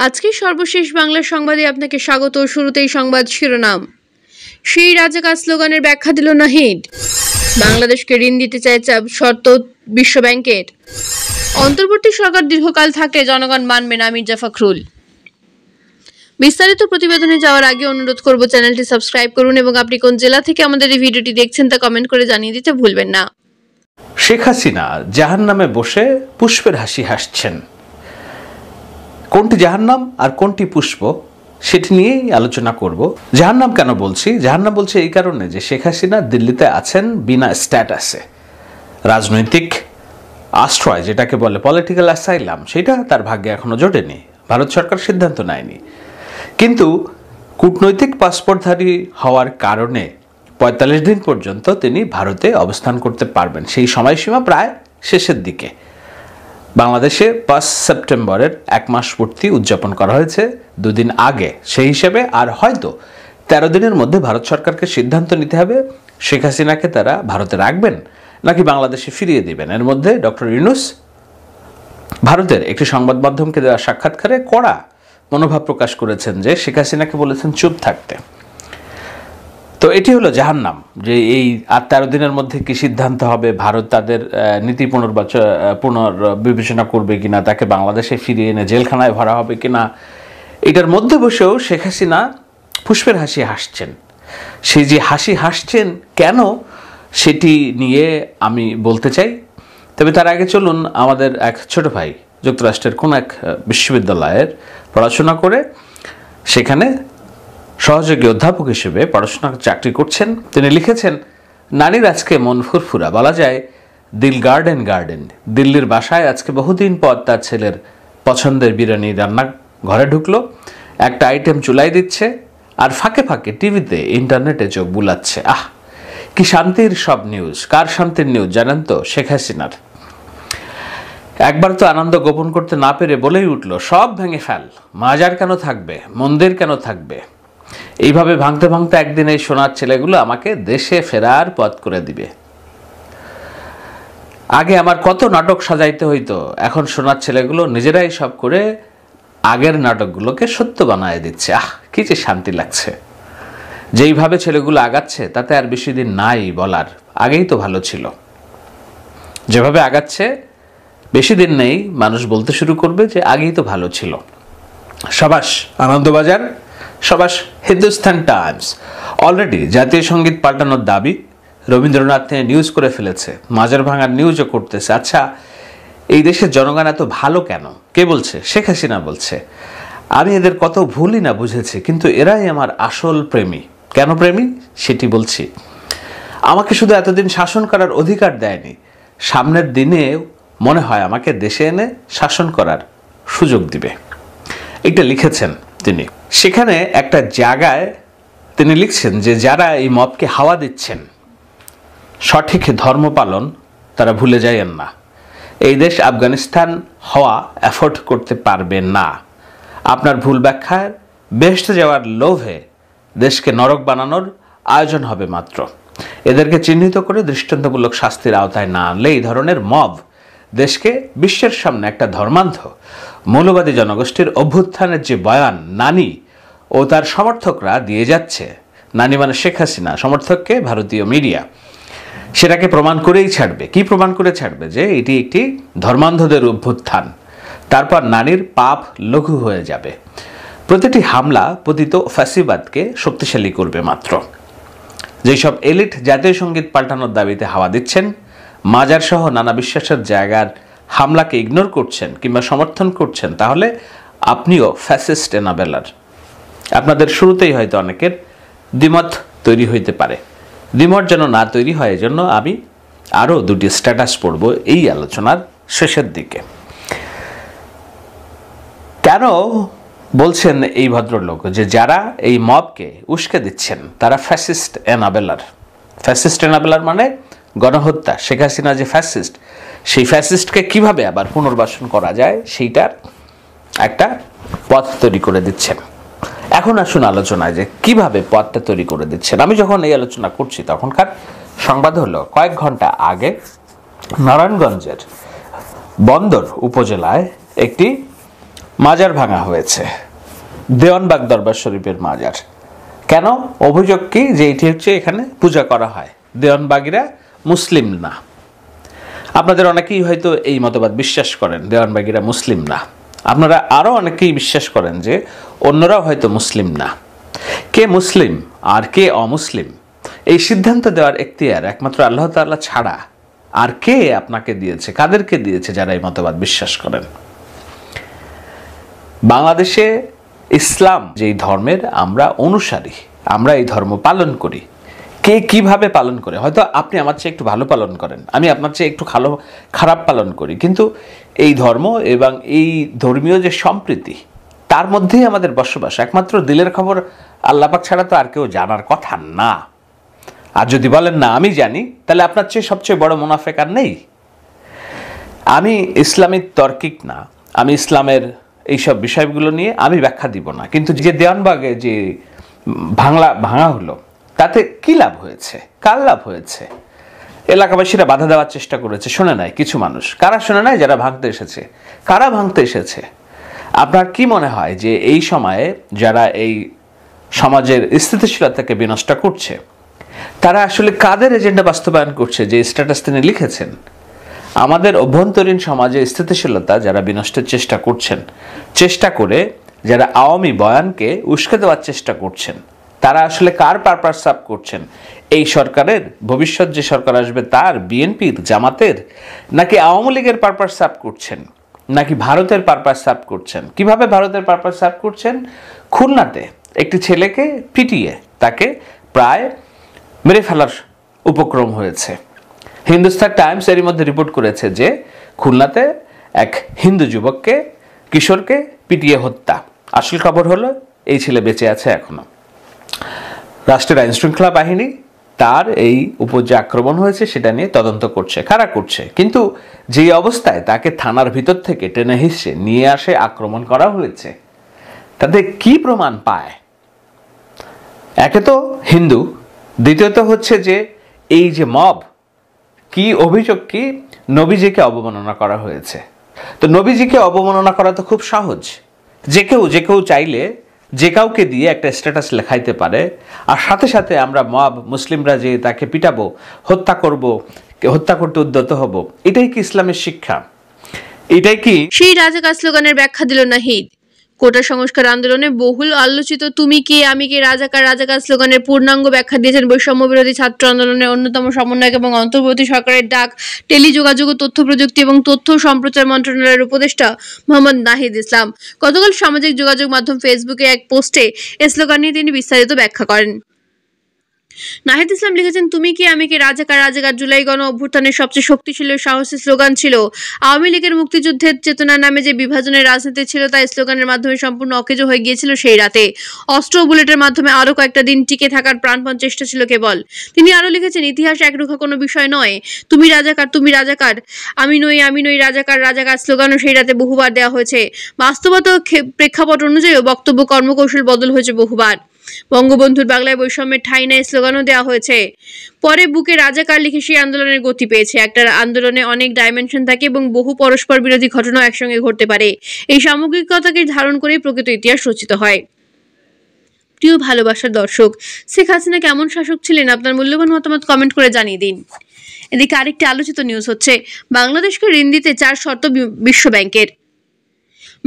আজকে সর্বশেষ বাংলা সংবাদে আপনাকে স্বাগত। শুরুতেই সংবাদ শিরোনাম। সেই রাজাকার স্লোগানের ব্যাখ্যা দিল নাহিদ। বাংলাদেশকে ঋণ দিতে চায় শর্ত বিশ্ব ব্যাংকের। অন্তর্বর্তী সরকার দীর্ঘকাল থাকলে জনগণ মানবে না, মির্জা ফখরুল। বিস্তারিত প্রতিবেদনে যাওয়ার আগে অনুরোধ করব, চ্যানেলটি সাবস্ক্রাইব করুন এবং আপনি কোন জেলা থেকে আমাদের এই ভিডিওটি দেখছেন তা কমেন্ট করে জানিয়ে দিতে ভুলবেন না। শেখ হাসিনা জাহান্নামে বসে পুষ্পের হাসি হাসছেন। কোনটি জাহান্নাম আর কোনটি পুষ্প সেটি নিয়েই আলোচনা করব। জাহান্নাম কেন বলছি? জাহান্নাম বলছি এই কারণে যে শেখ হাসিনা দিল্লিতে আছেন বিনা স্ট্যাটাসে। রাজনৈতিক আশ্রয় যেটাকে বলে পলিটিক্যাল অ্যাসাইলাম, সেটা তার ভাগ্যে এখনো জোটেনি। ভারত সরকার সিদ্ধান্ত নেয়নি, কিন্তু কূটনৈতিক পাসপোর্টধারী হওয়ার কারণে ৪৫ দিন পর্যন্ত তিনি ভারতে অবস্থান করতে পারবেন। সেই সময়সীমা প্রায় শেষের দিকে। বাংলাদেশে ৫ সেপ্টেম্বরের ১ মাস পূর্তি উদযাপন করা হয়েছে দুদিন আগে। সেই হিসেবে আর হয়তো ১৩ দিনের মধ্যে ভারত সরকারকে সিদ্ধান্ত নিতে হবে শেখ হাসিনাকে তারা ভারতে রাখবেন নাকি বাংলাদেশে ফিরিয়ে দিবেন। এর মধ্যে ডক্টর ইউনূস ভারতের একটি সংবাদ মাধ্যমকে দেওয়া সাক্ষাৎকারে কড়া মনোভাব প্রকাশ করেছেন, যে শেখ হাসিনাকে বলেছেন চুপ থাকতে। তো এটি হলো জাহান্নাম, যে এই আর ১৩ দিনের মধ্যে কি সিদ্ধান্ত হবে, ভারত তাদের নীতি পুনর্বিবেচনা করবে কিনা, তাকে বাংলাদেশে ফিরিয়ে এনে জেলখানায় ভরা হবে কিনা, এটার মধ্যে বসেও শেখ হাসিনা পুষ্পের হাসি হাসছেন। সেই যে হাসি হাসছেন কেন, সেটি নিয়ে আমি বলতে চাই। তবে তার আগে চলুন, আমাদের এক ছোট ভাই যুক্তরাষ্ট্রের কোন এক বিশ্ববিদ্যালয়ের পড়াশোনা করে সেখানে সহযোগী অধ্যাপক হিসেবে পড়াশোনা চাকরি করছেন, তিনি লিখেছেন, নানির আজকে মন ফুরফুরা, বলা যায় দিল গার্ডেন গার্ডেন। দিল্লির বাসায় আজকে বহুদিন পর তার ছেলের পছন্দের বিরিয়ানি রান্না ঘরে ঢুকলো, একটা আইটেম চুলাই দিচ্ছে আর ফাঁকে ফাঁকে টিভিতে ইন্টারনেটে চোখ বুলাচ্ছে। আহ, কি শান্তির সব নিউজ। কার শান্তির নিউজ জানেন তো? শেখ হাসিনার। একবার তো আনন্দ গোপন করতে না পেরে বলেই উঠল, সব ভেঙে ফেল, মাজার কেন থাকবে, মন্দির কেন থাকবে। এইভাবে ভাঙতে ভাঙতে একদিন এই সোনার ছেলেগুলো আমাকে দেশে ফেরার পথ করে দিবে। আগে আমার কত নাটক সাজাইতে হইতো, এখন সোনার ছেলেগুলো নিজেরাই সব করে আগের নাটকগুলোকে সত্য বানায় দিচ্ছে। আহ, কি যে শান্তি লাগছে। যেইভাবে ছেলেগুলো আগাচ্ছে তাতে আর বেশি দিন নাই বলার, আগেই তো ভালো ছিল। যেভাবে আগাচ্ছে বেশি দিন নেই, মানুষ বলতে শুরু করবে যে আগেই তো ভালো ছিল। সাবাস আনন্দবাজার, সাবাস হিন্দুস্তান টাইমস। অলরেডি জাতীয় সঙ্গীত পাল্টানোর দাবি রবীন্দ্রনাথ নিয়ে নিউজ করে ফেলেছে, মাজার ভাঙার নিউজও করতেছে। আচ্ছা, এই দেশের জনগণ এত ভালো কেন? কে বলছে? শেখ হাসিনা বলছে। আমি এদের কত ভুলই না বুঝেছি, কিন্তু এরাই আমার আসল প্রেমী। কেন প্রেমী সেটি বলছি। আমাকে শুধু এতদিন শাসন করার অধিকার দেয়নি, সামনের দিনে মনে হয় আমাকে দেশে এনে শাসন করার সুযোগ দিবে। এটা লিখেছেন তিনি। সেখানে একটা জায়গায় তিনি লিখছেন যে যারা এই মবকে হাওয়া দিচ্ছেন, সঠিক ধর্ম পালন তারা ভুলে যায়েন না। এই দেশ আফগানিস্তান হওয়া অ্যাফোর্ড করতে পারবে না। আপনার ভুল ব্যাখ্যায় বেহেশতে যাওয়ার লোভে দেশকে নরক বানানোর আয়োজন হবে মাত্র। এদেরকে চিহ্নিত করে দৃষ্টান্তমূলক শাস্তির আওতায় না আনলে এই ধরনের মব দেশকে বিশ্বের সামনে একটা ধর্মান্ধ মৌলবাদী জনগোষ্ঠীর অভ্যুত্থানের যে বয়ান নানি ও তার সমর্থকরা দিয়ে যাচ্ছে, নানি মানে শেখ হাসিনা, সমর্থককে ভারতীয় মিডিয়া, সেটাকে প্রমাণ করেই ছাড়বে। কি প্রমাণ করে ছাড়বে? যে এটি একটি ধর্মান্ধদের অভ্যুত্থান। তারপর নানির পাপ লঘু হয়ে যাবে। প্রতিটি হামলা পতিত ফ্যাসিবাদকে শক্তিশালী করবে মাত্র। যেসব এলিট জাতীয় সঙ্গীত পাল্টানোর দাবিতে হাওয়া দিচ্ছেন, মাজার সহ নানা বিশ্বাসের জায়গার হামলাকে ইগনোর করছেন কিংবা সমর্থন করছেন, তাহলে আপনিও ফ্যাসিস্ট এনাবেলার। আপনাদের শুরুতেই হয়তো অনেকের দ্বিমত তৈরি হইতে পারে। দ্বিমত যেন না তৈরি হয়, এজন্য আমি আরও দুটি স্ট্যাটাস পড়ব এই আলোচনার শেষের দিকে। কেন বলছেন এই ভদ্রলোক যে যারা এই মবকে উস্কে দিচ্ছেন তারা ফ্যাসিস্ট এনাবেলার? ফ্যাসিস্ট এনাবেলার মানে গণহত্যা। শেখ হাসিনা যে ফ্যাসিস্ট, সেই ফ্যাসিস্টকে কিভাবে আবার পুনর্বাসন করা যায় সেইটার একটা পথ তৈরি করে দিচ্ছেন। এখন আসুন আলোচনায় যে কিভাবে পথটা তৈরি করে দিচ্ছেন। আমি যখন এই আলোচনা করছি তখনকার সংবাদ হলো, কয়েক ঘন্টা আগে নারায়ণগঞ্জের বন্দর উপজেলায় একটি মাজার ভাঙা হয়েছে, দেওয়ানবাগ দরবার শরীফের মাজার। কেন? অভিযোগ কি যে এটি হচ্ছে এখানে পূজা করা হয়, দেওয়ানবাগীরা মুসলিম না। আপনাদের অনেকেই হয়তো এই মতবাদ বিশ্বাস করেন, দেওয়ানবাগীরা মুসলিম না। আপনারা আরও অনেকেই বিশ্বাস করেন যে অন্যরাও হয়তো মুসলিম না। কে মুসলিম আর কে অমুসলিম এই সিদ্ধান্ত দেওয়ার এখতিয়ার একমাত্র আল্লাহ তাআলা ছাড়া আর কে আপনাকে দিয়েছে, কাদেরকে দিয়েছে যারা এই মতবাদ বিশ্বাস করেন? বাংলাদেশে ইসলাম যেই ধর্মের আমরা অনুসারী, আমরা এই ধর্ম পালন করি। কে কিভাবে পালন করে, হয়তো আপনি আমার চেয়ে একটু ভালো পালন করেন, আমি আপনার চেয়ে একটু খারাপ পালন করি, কিন্তু এই ধর্ম এবং এই ধর্মীয় যে সম্প্রীতি তার মধ্যেই আমাদের বসবাস। একমাত্র দিলের খবর আল্লাহ পাক ছাড়া তো আর কেউ জানার কথা না। আর যদি বলেন না আমি জানি, তাহলে আপনার চেয়ে সবচেয়ে বড় মুনাফেক আর নেই। আমি ইসলামিক তার্কিক না, আমি ইসলামের এইসব বিষয়গুলো নিয়ে আমি ব্যাখ্যা দিব না। কিন্তু যে দেওয়ানবাগে যে ভাঙা হলো তাতে কি লাভ হয়েছে, কার লাভ হয়েছে? এলাকাবাসীরা বাধা দেওয়ার চেষ্টা করেছে, শোনে নাই কিছু মানুষ। কারা শোনে নাই? যারা ভাঙতে এসেছে। কারা ভাঙতে এসেছে? আপনার কি মনে হয় যে এই সময়ে যারা এই সমাজের স্থিতিশীলতাকে বিনষ্ট করছে তারা আসলে কাদের এজেন্ডা বাস্তবায়ন করছে? যে স্ট্যাটাস তিনি লিখেছেন, আমাদের অভ্যন্তরীণ সমাজে স্থিতিশীলতা যারা বিনষ্টের চেষ্টা করছেন, চেষ্টা করে যারা আওয়ামী বয়ানকে উস্কে দেওয়ার চেষ্টা করছেন, তারা আসলে কার পারপাস সার্ভ করছেন? এই সরকারের, ভবিষ্যৎ যে সরকার আসবে তার, বিএনপির, জামাতের, নাকি আওয়ামী লীগের পারপাস সার্ভ করছেন, নাকি ভারতের পারপাস সার্ভ করছেন? কিভাবে ভারতের পারপাস সার্ভ করছেন? খুলনাতে একটি ছেলেকে পিটিয়ে তাকে প্রায় মেরে ফেলার উপক্রম হয়েছে। হিন্দুস্তান টাইমস এরই মধ্যে রিপোর্ট করেছে যে খুলনাতে এক হিন্দু যুবককে, কিশোরকে পিটিয়ে হত্যা। আসল খবর হলো এই ছেলে বেঁচে আছে এখনো। রাষ্ট্রের আইন শৃঙ্খলা বাহিনী তার এই উপর যে আক্রমণ হয়েছে সেটা নিয়ে তদন্ত করছে। কারা করছে? কিন্তু যে অবস্থায় তাকে থানার ভিতর থেকে টেনে হিসে নিয়ে আসে আক্রমণ করা হয়েছে, তাতে কি প্রমাণ পায়? একে তো হিন্দু, দ্বিতীয়ত হচ্ছে যে এই যে মব, কি অভিযোগ কি? নবীজিকে অবমাননা করা হয়েছে। তো নবীজিকে অবমাননা করা তো খুব সহজ। যে কেউ চাইলে যে কাউকে দিয়ে একটা স্ট্যাটাস লেখাইতে পারে, আর সাথে সাথে আমরা মব মুসলিমরা যে তাকে পিটাবো, হত্যা করতে উদ্যত হব। এটাই কি ইসলামের শিক্ষা? এটাই কি? সেই রাজাকার স্লোগানের ব্যাখ্যা দিল নাহিদ। কোটা সংস্কার আন্দোলনে বহুল আলোচিত তুমি কে আমি কে রাজাকার স্লোগানের পূর্ণাঙ্গ ব্যাখ্যা দিয়েছেন বৈষম্য বিরোধী ছাত্র আন্দোলনের অন্যতম সমন্বয়ক এবং অন্তর্বর্তী সরকারের ডাক, টেলিযোগাযোগ ও তথ্য প্রযুক্তি এবং তথ্য সম্প্রচার মন্ত্রণালয়ের উপদেষ্টা মোহাম্মদ নাহিদ ইসলাম। গতকাল সামাজিক যোগাযোগ মাধ্যম ফেসবুকে এক পোস্টে এ স্লোগান নিয়ে তিনি বিস্তারিত ব্যাখ্যা করেন। নাহিদ ইসলাম লিখেছেন, তুমি কি আমি কে রাজাকার জুলাই গণ অভ্যুত্থানের সবচেয়ে শক্তিশালী ও সাহসী স্লোগান ছিল। আওয়ামী লীগের মুক্তিযুদ্ধের চেতনার নামে যে বিভাজনের রাজনীতি ছিল তা স্লোগানের মাধ্যমে সম্পূর্ণ অকেজো হয়ে গিয়েছিল সেই রাতে। অস্ত্র ও বুলেটের মাধ্যমে আরো কয়েকটা দিন টিকে থাকার প্রাণপণ চেষ্টা ছিল কেবল। তিনি আরো লিখেছেন, ইতিহাস একরুখা কোনো বিষয় নয়। তুমি রাজাকার, আমি নই রাজাকার স্লোগানও সেই রাতে বহুবার দেওয়া হয়েছে। বাস্তবতা প্রেক্ষাপট অনুযায়ীও বক্তব্য কর্মকৌশল বদল হয়েছে বহুবার। বঙ্গবন্ধুর বাংলায় বৈষম্যের ঠাঁই নাই স্লোগানও দেওয়া হয়েছে। পরে বুকে রাজাকার লিখে সেই আন্দোলনের গতি পেয়েছে। একটা আন্দোলনে অনেক ডাইমেনশন থাকে এবং বহু পরস্পর বিরোধী ঘটনা একসঙ্গে ঘটতে পারে। এই সামগ্রিকতাকে ধারণ করেই প্রকৃত ইতিহাস রচিত হয়। প্রিয় ভালোবাসার দর্শক, শেখ হাসিনা কেমন শাসক ছিলেন? আপনার মূল্যবান মতামত কমেন্ট করে জানিয়ে দিন। এদিকে আরেকটি আলোচিত নিউজ হচ্ছে, বাংলাদেশকে ঋণ দিতে 4 শর্ত বিশ্ব ব্যাংকের।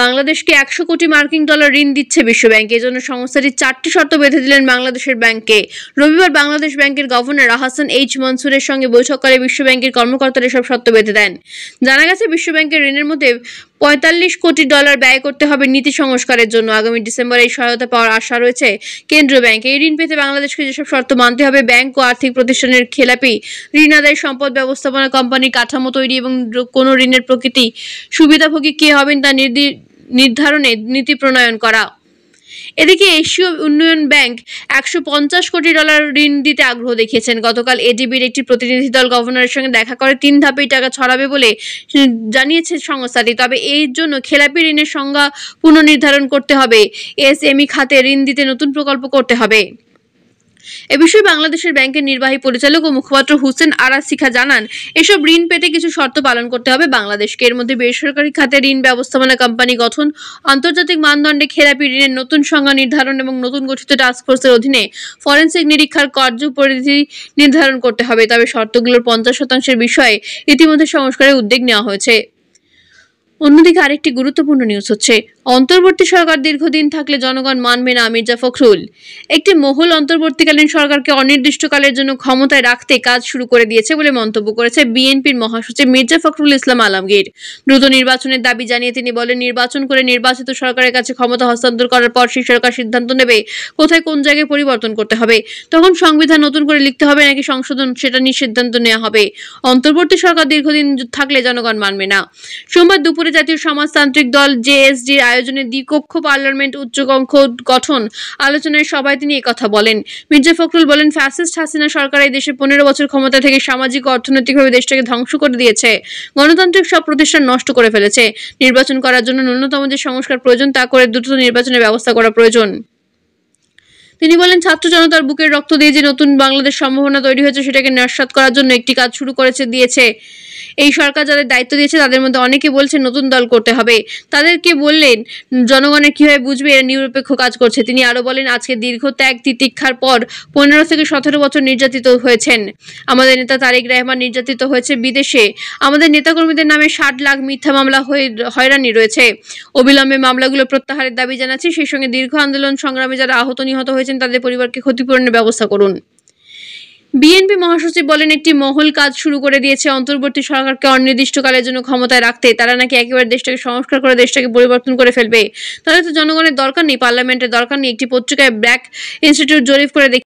বাংলাদেশকে 100 কোটি মার্কিন ডলার ঋণ দিচ্ছে বিশ্বব্যাংক। এজন্য সংস্থাটি 4টি শর্ত বেঁধে দিলেন বাংলাদেশের ব্যাংকে। রবিবার বাংলাদেশ ব্যাংকের গভর্নর আহসান এইচ মনসুরের সঙ্গে বৈঠক করে বিশ্বব্যাংকের কর্মকর্তারা সব শর্ত বেঁধে দেন। জানা গেছে, বিশ্বব্যাংকের ঋণের মধ্যে 45 কোটি ডলার ব্যয় করতে হবে নীতি সংস্কারের জন্য। আগামী ডিসেম্বরে এই সহায়তা পাওয়ার আশা রয়েছে কেন্দ্রীয় ব্যাংকে। এই ঋণ পেতে বাংলাদেশকে যেসব শর্ত মানতে হবে: ব্যাংক ও আর্থিক প্রতিষ্ঠানের খেলাপি ঋণ আদায়, সম্পদ ব্যবস্থাপনা কোম্পানির কাঠামো তৈরি এবং কোন ঋণের প্রকৃতি, সুবিধাভোগী কে হবেন তা নির্ধারণে নীতি প্রণয়ন করা। এদিকে এশীয় উন্নয়ন ব্যাংক 150 কোটি ডলার ঋণ দিতে আগ্রহ দেখিয়েছেন। গতকাল এডিবির একটি প্রতিনিধি দল গভর্নরের সঙ্গে দেখা করে 3 ধাপেই টাকা ছড়াবে বলে জানিয়েছে সংস্থাটি। তবে এর জন্য খেলাপি ঋণের সংজ্ঞা পুনর্নির্ধারণ করতে হবে। এসএমই খাতে ঋণ দিতে নতুন প্রকল্প করতে হবে। এ বিষয়ে বাংলাদেশের ব্যাংকের নির্বাহী পরিচালক ও মুখপাত্র হুসেন আরাজ শিখা জানান, এসব ঋণ পেতে কিছু শর্ত পালন করতে হবে বাংলাদেশকে। এর মধ্যে বেসরকারি খাতে ঋণ ব্যবস্থাপনা কোম্পানি গঠন, আন্তর্জাতিক মানদণ্ডে খেলাপি ঋণের নতুন সংজ্ঞা নির্ধারণ এবং নতুন গঠিত টাস্কফোর্সের অধীনে ফরেনসিক নিরীক্ষার কার্যপরিধি নির্ধারণ করতে হবে। তবে শর্তগুলোর 50% বিষয়ে ইতিমধ্যে সংস্কারের উদ্যোগ নেওয়া হয়েছে। অন্যদিকে আরেকটি গুরুত্বপূর্ণ নিউজ হচ্ছে, অন্তর্বর্তী সরকার দীর্ঘদিন থাকলে জনগণ মানবে না। মির্জা ফখরুল। একটি মহল অন্তর্বর্তীকালীন সরকারকে অনির্দিষ্টকালের জন্য ক্ষমতায় রাখতে কাজ শুরু করে দিয়েছে বলে মন্তব্য করেছে বিএনপির মহাসচিব মির্জা ফখরুল ইসলাম আলমগীর। দ্রুত নির্বাচনের দাবি জানিয়ে তিনি বলেন, নির্বাচন করে নির্বাচিত সরকারের কাছে ক্ষমতা হস্তান্তর করার পর সেই সরকার সিদ্ধান্ত নেবে কোথায় কোন জায়গায় পরিবর্তন করতে হবে। তখন সংবিধান নতুন করে লিখতে হবে নাকি সংশোধন, সেটা নিয়ে সিদ্ধান্ত নেওয়া হবে। অন্তর্বর্তী সরকার দীর্ঘদিন থাকলে জনগণ মানবে না। সোমবার দুপুরে জাতীয় সমাজতান্ত্রিক দল জেএসডির আয়োজনে দ্বিকক্ষ পার্লামেন্ট উচ্চকক্ষ গঠন আলোচনায় সভায় তিনি একথা বলেন। মির্জা ফখরুল বলেন, ফ্যাসিস্ট হাসিনা সরকার এই দেশে 15 বছর ক্ষমতা থেকে সামাজিক ও অর্থনৈতিকভাবে দেশটাকে ধ্বংস করে দিয়েছে, গণতান্ত্রিক সব প্রতিষ্ঠান নষ্ট করে ফেলেছে। নির্বাচন করার জন্য ন্যূনতম যে সংস্কার প্রয়োজন তা করে দ্রুত নির্বাচনের ব্যবস্থা করা প্রয়োজন। তিনি বলেন, ছাত্র জনতার বুকের রক্ত দিয়ে যে নতুন বাংলাদেশ সম্ভাবনা তৈরি হয়েছে সেটাকে নস্যাৎ করার জন্য একটি কাজ শুরু দিয়েছে এই সরকার। যাদের দায়িত্ব দিয়েছে তাদের মধ্যে অনেকে বলছে নতুন দল করতে হবে। তাদেরকে বললেন জনগণের কিভাবে বুঝবে এরা নিরপেক্ষ কাজ করছে। তিনি আরো বলেন, আজকে দীর্ঘ ত্যাগ তিতিক্ষার পর 15 থেকে 17 বছর নির্যাতিত হয়েছেন আমাদের নেতা তারেক রহমান, নির্যাতিত হয়েছে বিদেশে। আমাদের নেতাকর্মীদের নামে 60 লাখ মিথ্যা মামলা হয়রানি রয়েছে। অবিলম্বে মামলাগুলো প্রত্যাহারের দাবি জানাচ্ছি। সেই সঙ্গে দীর্ঘ আন্দোলন সংগ্রামে যারা আহত নিহত হয়েছেন তাদের পরিবারকে ক্ষতিপূরণের ব্যবস্থা করুন। বিএনপি মহাসচিব বলেন, একটি মহল কাজ শুরু করে দিয়েছে অন্তর্বর্তী সরকারকে অনির্দিষ্টকালের জন্য ক্ষমতায় রাখতে। তারা নাকি একেবারে দেশটাকে সংস্কার করে দেশটাকে পরিবর্তন করে ফেলবে। তাহলে তো জনগণের দরকার নেই, পার্লামেন্টের দরকার নেই। একটি পত্রিকায় ব্র্যাক ইনস্টিটিউট জরিপ করে